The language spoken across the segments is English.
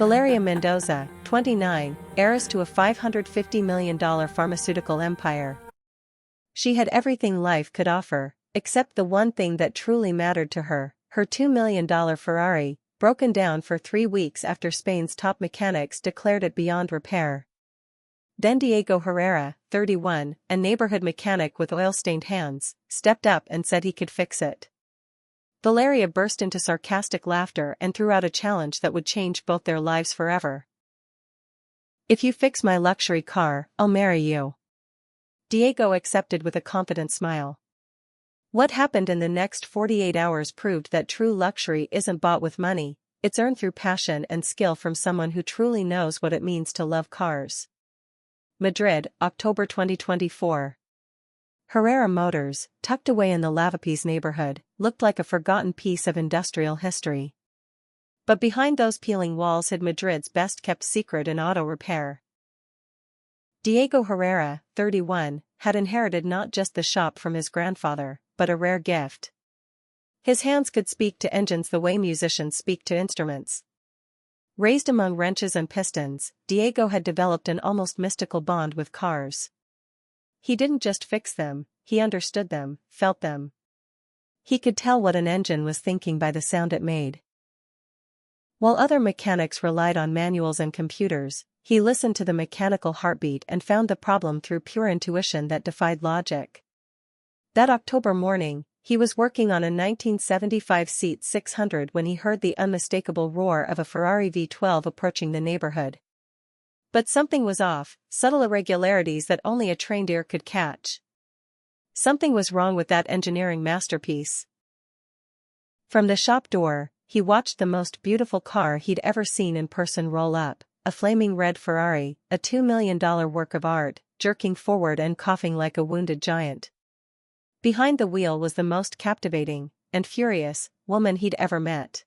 Valeria Mendoza, 29, heiress to a $550 million pharmaceutical empire. She had everything life could offer, except the one thing that truly mattered to her, her $2 million Ferrari, broken down for 3 weeks after Spain's top mechanics declared it beyond repair. Then Diego Herrera, 31, a neighborhood mechanic with oil-stained hands, stepped up and said he could fix it. Valeria burst into sarcastic laughter and threw out a challenge that would change both their lives forever. "If you fix my luxury car, I'll marry you." Diego accepted with a confident smile. What happened in the next 48 hours proved that true luxury isn't bought with money, it's earned through passion and skill from someone who truly knows what it means to love cars. Madrid, October 2024. Herrera Motors, tucked away in the Lavapiés neighborhood, looked like a forgotten piece of industrial history. But behind those peeling walls hid Madrid's best-kept secret in auto repair. Diego Herrera, 31, had inherited not just the shop from his grandfather, but a rare gift. His hands could speak to engines the way musicians speak to instruments. Raised among wrenches and pistons, Diego had developed an almost mystical bond with cars. He didn't just fix them, he understood them, felt them. He could tell what an engine was thinking by the sound it made. While other mechanics relied on manuals and computers, he listened to the mechanical heartbeat and found the problem through pure intuition that defied logic. That October morning, he was working on a 1975 Seat 600 when he heard the unmistakable roar of a Ferrari V12 approaching the neighborhood. But something was off, subtle irregularities that only a trained ear could catch. Something was wrong with that engineering masterpiece. From the shop door, he watched the most beautiful car he'd ever seen in person roll up, a flaming red Ferrari, a $2 million work of art, jerking forward and coughing like a wounded giant. Behind the wheel was the most captivating, and furious, woman he'd ever met.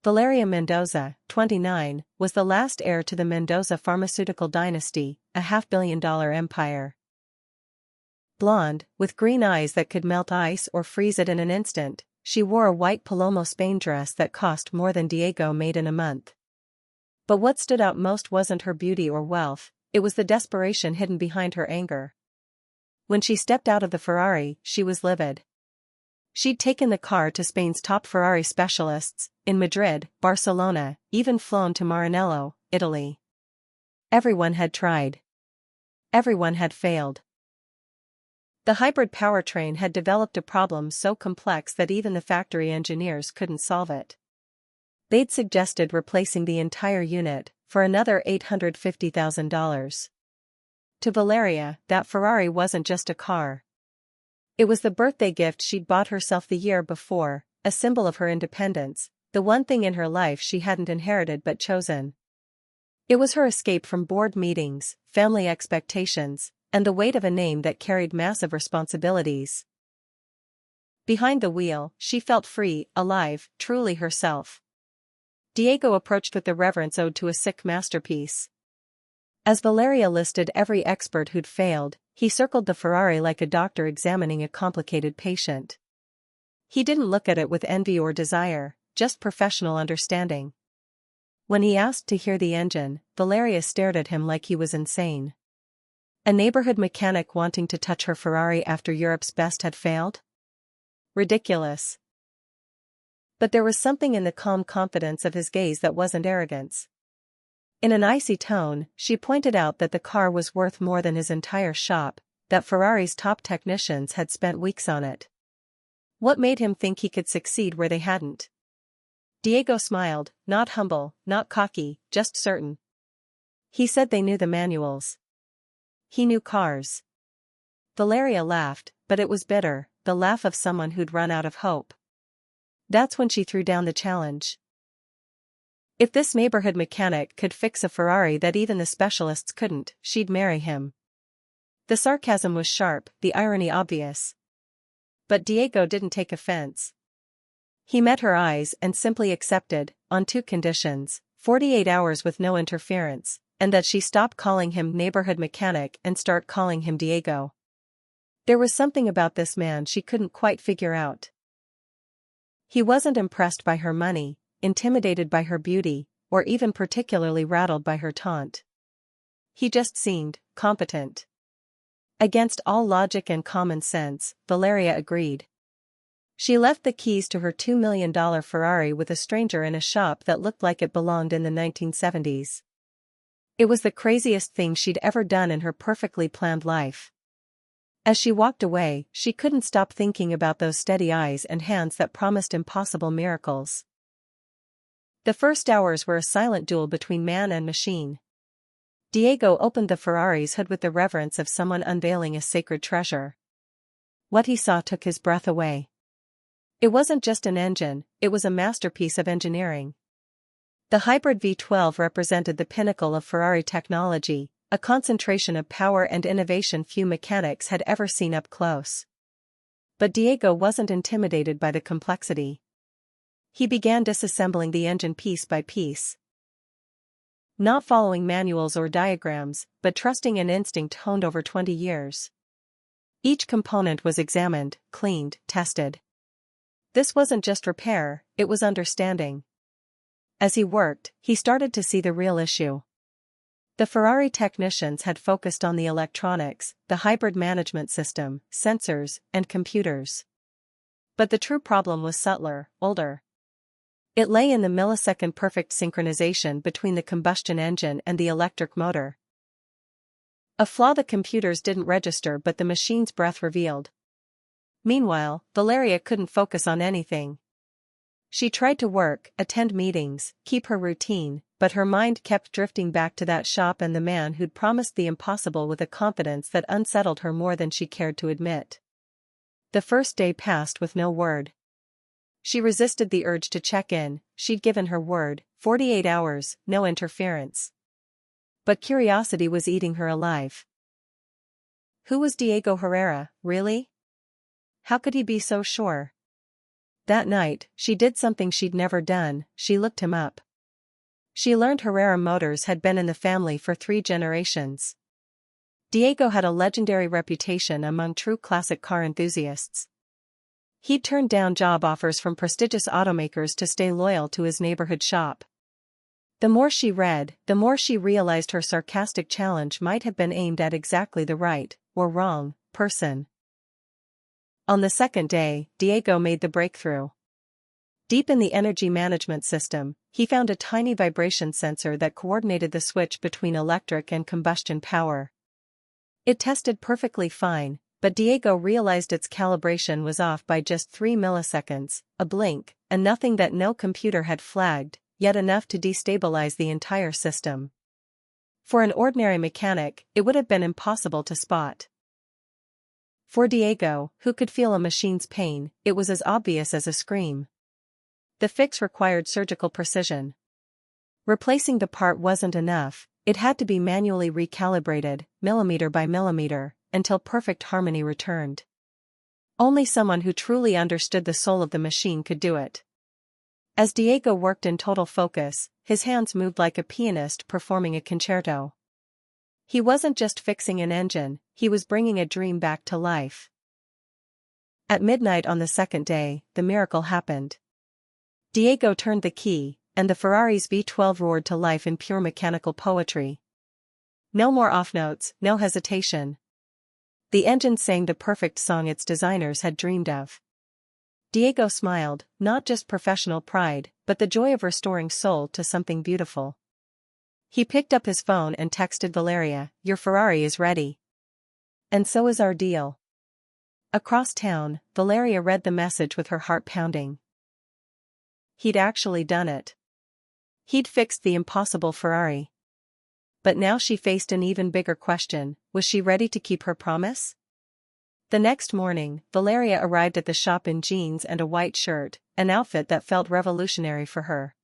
Valeria Mendoza, 29, was the last heir to the Mendoza pharmaceutical dynasty, a $500 million empire. Blonde, with green eyes that could melt ice or freeze it in an instant, she wore a white Palomo Spain dress that cost more than Diego made in a month. But what stood out most wasn't her beauty or wealth, it was the desperation hidden behind her anger. When she stepped out of the Ferrari, she was livid. She'd taken the car to Spain's top Ferrari specialists, in Madrid, Barcelona, even flown to Maranello, Italy. Everyone had tried. Everyone had failed. The hybrid powertrain had developed a problem so complex that even the factory engineers couldn't solve it. They'd suggested replacing the entire unit, for another $850,000. To Valeria, that Ferrari wasn't just a car. It was the birthday gift she'd bought herself the year before, a symbol of her independence, the one thing in her life she hadn't inherited but chosen. It was her escape from board meetings, family expectations, and the weight of a name that carried massive responsibilities. Behind the wheel, she felt free, alive, truly herself. Diego approached with the reverence owed to a sick masterpiece. As Valeria listed every expert who'd failed, he circled the Ferrari like a doctor examining a complicated patient. He didn't look at it with envy or desire, just professional understanding. When he asked to hear the engine, Valeria stared at him like he was insane. A neighborhood mechanic wanting to touch her Ferrari after Europe's best had failed? Ridiculous. But there was something in the calm confidence of his gaze that wasn't arrogance. In an icy tone, she pointed out that the car was worth more than his entire shop, that Ferrari's top technicians had spent weeks on it. What made him think he could succeed where they hadn't? Diego smiled, not humble, not cocky, just certain. He said they knew the manuals. He knew cars. Valeria laughed, but it was bitter, the laugh of someone who'd run out of hope. That's when she threw down the challenge. If this neighborhood mechanic could fix a Ferrari that even the specialists couldn't, she'd marry him. The sarcasm was sharp, the irony obvious. But Diego didn't take offense. He met her eyes and simply accepted, on 2 conditions, 48 hours with no interference, and that she stop calling him neighborhood mechanic and start calling him Diego. There was something about this man she couldn't quite figure out. He wasn't impressed by her money, intimidated by her beauty, or even particularly rattled by her taunt. He just seemed competent. Against all logic and common sense, Valeria agreed. She left the keys to her $2 million Ferrari with a stranger in a shop that looked like it belonged in the 1970s. It was the craziest thing she'd ever done in her perfectly planned life. As she walked away, she couldn't stop thinking about those steady eyes and hands that promised impossible miracles. The first hours were a silent duel between man and machine. Diego opened the Ferrari's hood with the reverence of someone unveiling a sacred treasure. What he saw took his breath away. It wasn't just an engine, it was a masterpiece of engineering. The hybrid V12 represented the pinnacle of Ferrari technology, a concentration of power and innovation few mechanics had ever seen up close. But Diego wasn't intimidated by the complexity. He began disassembling the engine piece by piece. Not following manuals or diagrams, but trusting an instinct honed over 20 years. Each component was examined, cleaned, tested. This wasn't just repair, it was understanding. As he worked, he started to see the real issue. The Ferrari technicians had focused on the electronics, the hybrid management system, sensors, and computers. But the true problem was subtler, older. It lay in the millisecond perfect synchronization between the combustion engine and the electric motor. A flaw the computers didn't register but the machine's breath revealed. Meanwhile, Valeria couldn't focus on anything. She tried to work, attend meetings, keep her routine, but her mind kept drifting back to that shop and the man who'd promised the impossible with a confidence that unsettled her more than she cared to admit. The first day passed with no word. She resisted the urge to check in, she'd given her word, 48 hours, no interference. But curiosity was eating her alive. Who was Diego Herrera, really? How could he be so sure? That night, she did something she'd never done, she looked him up. She learned Herrera Motors had been in the family for 3 generations. Diego had a legendary reputation among true classic car enthusiasts. He'd turned down job offers from prestigious automakers to stay loyal to his neighborhood shop. The more she read, the more she realized her sarcastic challenge might have been aimed at exactly the right, or wrong, person. On the second day, Diego made the breakthrough. Deep in the energy management system, he found a tiny vibration sensor that coordinated the switch between electric and combustion power. It tested perfectly fine, but Diego realized its calibration was off by just 3 milliseconds, a blink, and nothing that no computer had flagged, yet enough to destabilize the entire system. For an ordinary mechanic, it would have been impossible to spot. For Diego, who could feel a machine's pain, it was as obvious as a scream. The fix required surgical precision. Replacing the part wasn't enough, it had to be manually recalibrated, millimeter by millimeter, until perfect harmony returned. Only someone who truly understood the soul of the machine could do it. As Diego worked in total focus, his hands moved like a pianist performing a concerto. He wasn't just fixing an engine, he was bringing a dream back to life. At midnight on the second day, the miracle happened. Diego turned the key, and the Ferrari's V12 roared to life in pure mechanical poetry. No more off notes, no hesitation. The engine sang the perfect song its designers had dreamed of. Diego smiled, not just professional pride, but the joy of restoring soul to something beautiful. He picked up his phone and texted Valeria, "Your Ferrari is ready. And so is our deal." Across town, Valeria read the message with her heart pounding. He'd actually done it. He'd fixed the impossible Ferrari. But now she faced an even bigger question, was she ready to keep her promise? The next morning, Valeria arrived at the shop in jeans and a white shirt, an outfit that felt revolutionary for her.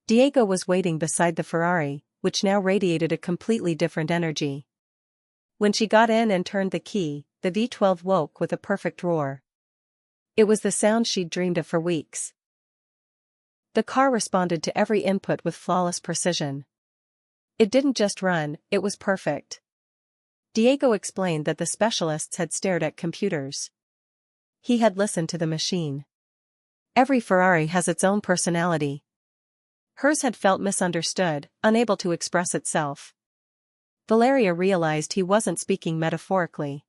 Diego was waiting beside the Ferrari, which now radiated a completely different energy. When she got in and turned the key, the V12 woke with a perfect roar. It was the sound she'd dreamed of for weeks. The car responded to every input with flawless precision. It didn't just run, it was perfect. Diego explained that the specialists had stared at computers. He had listened to the machine. Every Ferrari has its own personality. Hers had felt misunderstood, unable to express itself. Valeria realized he wasn't speaking metaphorically.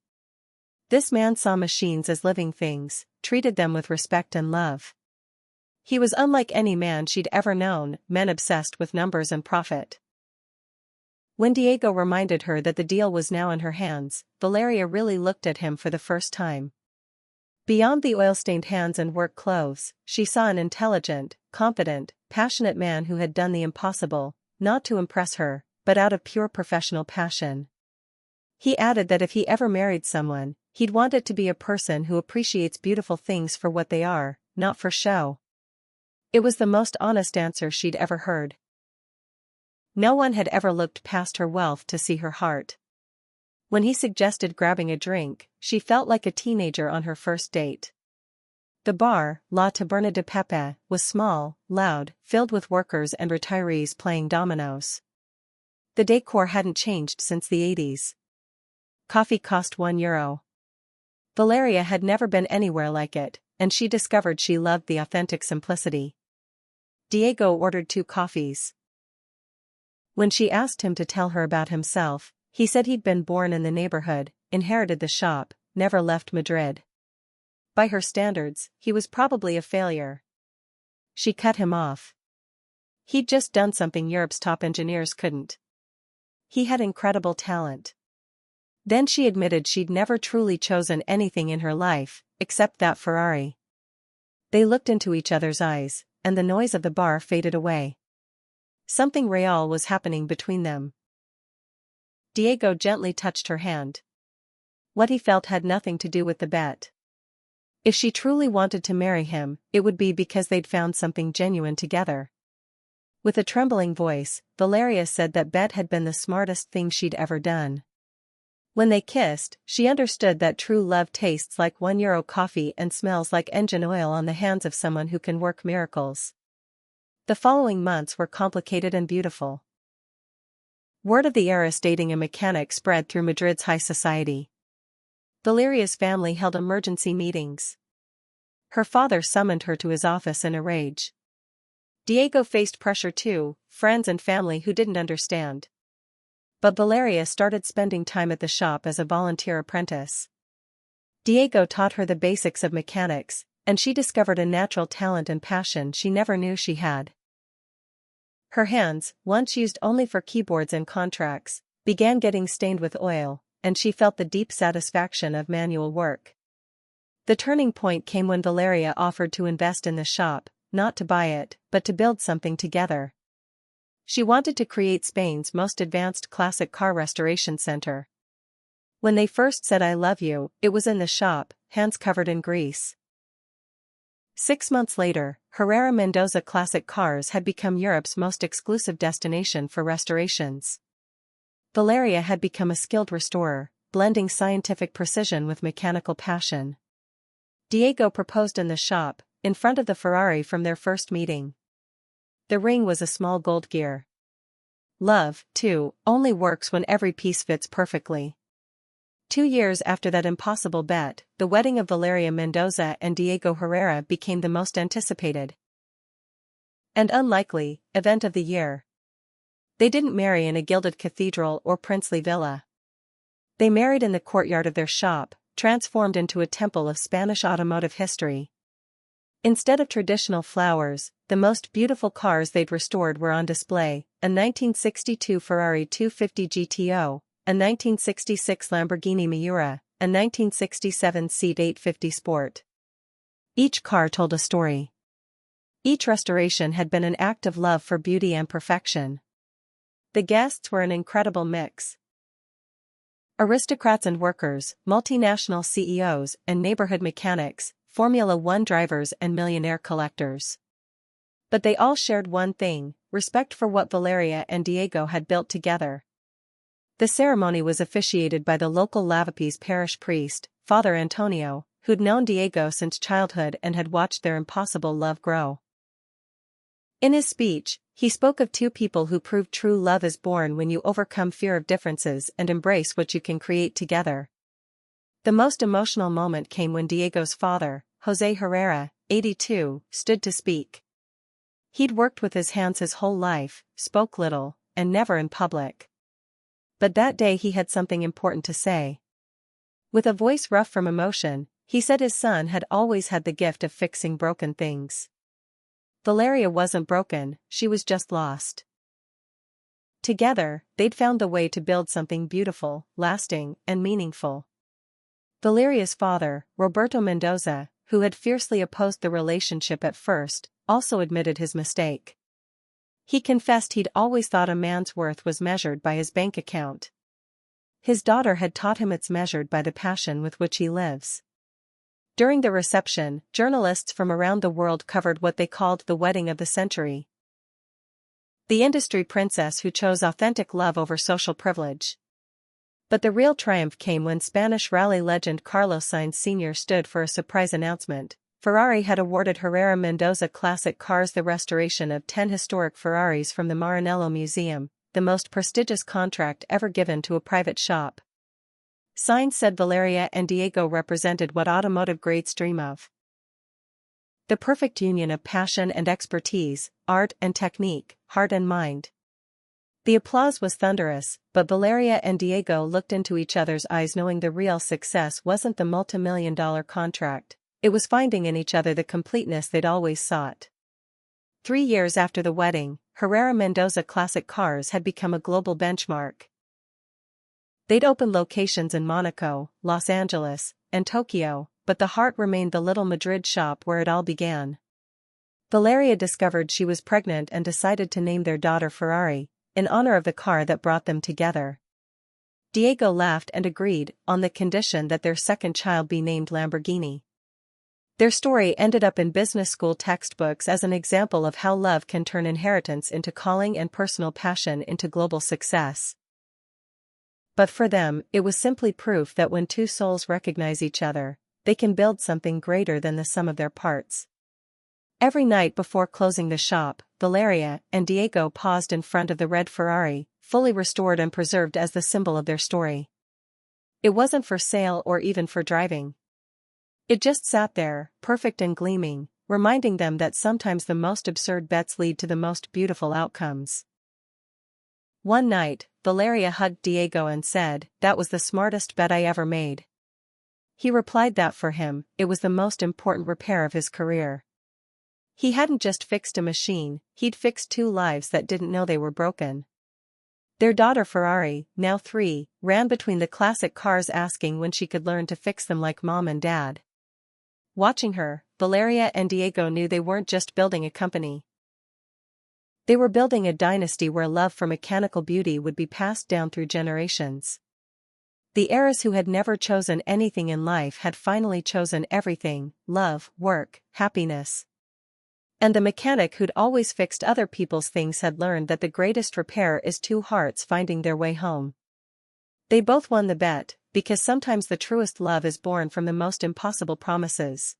This man saw machines as living things, treated them with respect and love. He was unlike any man she'd ever known, men obsessed with numbers and profit. When Diego reminded her that the deal was now in her hands, Valeria really looked at him for the first time. Beyond the oil-stained hands and work clothes, she saw an intelligent, confident, passionate man who had done the impossible, not to impress her, but out of pure professional passion. He added that if he ever married someone, he'd want it to be a person who appreciates beautiful things for what they are, not for show. It was the most honest answer she'd ever heard. No one had ever looked past her wealth to see her heart. When he suggested grabbing a drink, she felt like a teenager on her first date. The bar, La Taberna de Pepe, was small, loud, filled with workers and retirees playing dominoes. The decor hadn't changed since the 80s. Coffee cost €1. Valeria had never been anywhere like it, and she discovered she loved the authentic simplicity. Diego ordered 2 coffees. When she asked him to tell her about himself, he said he'd been born in the neighborhood, inherited the shop, never left Madrid. By her standards, he was probably a failure. She cut him off. He'd just done something Europe's top engineers couldn't. He had incredible talent. Then she admitted she'd never truly chosen anything in her life, except that Ferrari. They looked into each other's eyes, and the noise of the bar faded away. Something real was happening between them. Diego gently touched her hand. What he felt had nothing to do with the bet. If she truly wanted to marry him, it would be because they'd found something genuine together. With a trembling voice, Valeria said that bet had been the smartest thing she'd ever done. When they kissed, she understood that true love tastes like €1 coffee and smells like engine oil on the hands of someone who can work miracles. The following months were complicated and beautiful. Word of the heiress dating a mechanic spread through Madrid's high society. Valeria's family held emergency meetings. Her father summoned her to his office in a rage. Diego faced pressure too, friends and family who didn't understand. But Valeria started spending time at the shop as a volunteer apprentice. Diego taught her the basics of mechanics, and she discovered a natural talent and passion she never knew she had. Her hands, once used only for keyboards and contracts, began getting stained with oil, and she felt the deep satisfaction of manual work. The turning point came when Valeria offered to invest in the shop, not to buy it, but to build something together. She wanted to create Spain's most advanced classic car restoration center. When they first said "I love you," it was in the shop, hands covered in grease. 6 months later, Herrera Mendoza Classic Cars had become Europe's most exclusive destination for restorations. Valeria had become a skilled restorer, blending scientific precision with mechanical passion. Diego proposed in the shop, in front of the Ferrari from their first meeting. The ring was a small gold gear. Love, too, only works when every piece fits perfectly. 2 years after that impossible bet, the wedding of Valeria Mendoza and Diego Herrera became the most anticipated and unlikely event of the year. They didn't marry in a gilded cathedral or princely villa. They married in the courtyard of their shop, transformed into a temple of Spanish automotive history. Instead of traditional flowers, the most beautiful cars they'd restored were on display: a 1962 Ferrari 250 GTO, a 1966 Lamborghini Miura, a 1967 Seat 850 Sport. Each car told a story. Each restoration had been an act of love for beauty and perfection. The guests were an incredible mix. Aristocrats and workers, multinational CEOs and neighborhood mechanics, Formula One drivers and millionaire collectors. But they all shared one thing: respect for what Valeria and Diego had built together. The ceremony was officiated by the local Lavapiés parish priest, Father Antonio, who'd known Diego since childhood and had watched their impossible love grow. In his speech, he spoke of 2 people who proved true love is born when you overcome fear of differences and embrace what you can create together. The most emotional moment came when Diego's father, José Herrera, 82, stood to speak. He'd worked with his hands his whole life, spoke little, and never in public. But that day he had something important to say. With a voice rough from emotion, he said his son had always had the gift of fixing broken things. Valeria wasn't broken, she was just lost. Together, they'd found the way to build something beautiful, lasting, and meaningful. Valeria's father, Roberto Mendoza, who had fiercely opposed the relationship at first, also admitted his mistake. He confessed he'd always thought a man's worth was measured by his bank account. His daughter had taught him it's measured by the passion with which he lives. During the reception, journalists from around the world covered what they called the wedding of the century. The industry princess who chose authentic love over social privilege. But the real triumph came when Spanish rally legend Carlos Sainz Sr. stood for a surprise announcement. Ferrari had awarded Herrera Mendoza Classic Cars the restoration of 10 historic Ferraris from the Maranello Museum, the most prestigious contract ever given to a private shop. Sainz said Valeria and Diego represented what automotive greats dream of. The perfect union of passion and expertise, art and technique, heart and mind. The applause was thunderous, but Valeria and Diego looked into each other's eyes knowing the real success wasn't the multi-million-dollar contract, it was finding in each other the completeness they'd always sought. 3 years after the wedding, Herrera Mendoza Classic Cars had become a global benchmark. They'd opened locations in Monaco, Los Angeles, and Tokyo, but the heart remained the little Madrid shop where it all began. Valeria discovered she was pregnant and decided to name their daughter Ferrari, in honor of the car that brought them together. Diego laughed and agreed, on the condition that their second child be named Lamborghini. Their story ended up in business school textbooks as an example of how love can turn inheritance into calling and personal passion into global success. But for them, it was simply proof that when two souls recognize each other, they can build something greater than the sum of their parts. Every night before closing the shop, Valeria and Diego paused in front of the red Ferrari, fully restored and preserved as the symbol of their story. It wasn't for sale or even for driving. It just sat there, perfect and gleaming, reminding them that sometimes the most absurd bets lead to the most beautiful outcomes. One night, Valeria hugged Diego and said, "That was the smartest bet I ever made." He replied that for him, it was the most important repair of his career. He hadn't just fixed a machine, he'd fixed 2 lives that didn't know they were broken. Their daughter Ferrari, now 3, ran between the classic cars asking when she could learn to fix them like mom and dad. Watching her, Valeria and Diego knew they weren't just building a company. They were building a dynasty where love for mechanical beauty would be passed down through generations. The heiress who had never chosen anything in life had finally chosen everything: love, work, happiness. And the mechanic who'd always fixed other people's things had learned that the greatest repair is 2 hearts finding their way home. They both won the bet, because sometimes the truest love is born from the most impossible promises.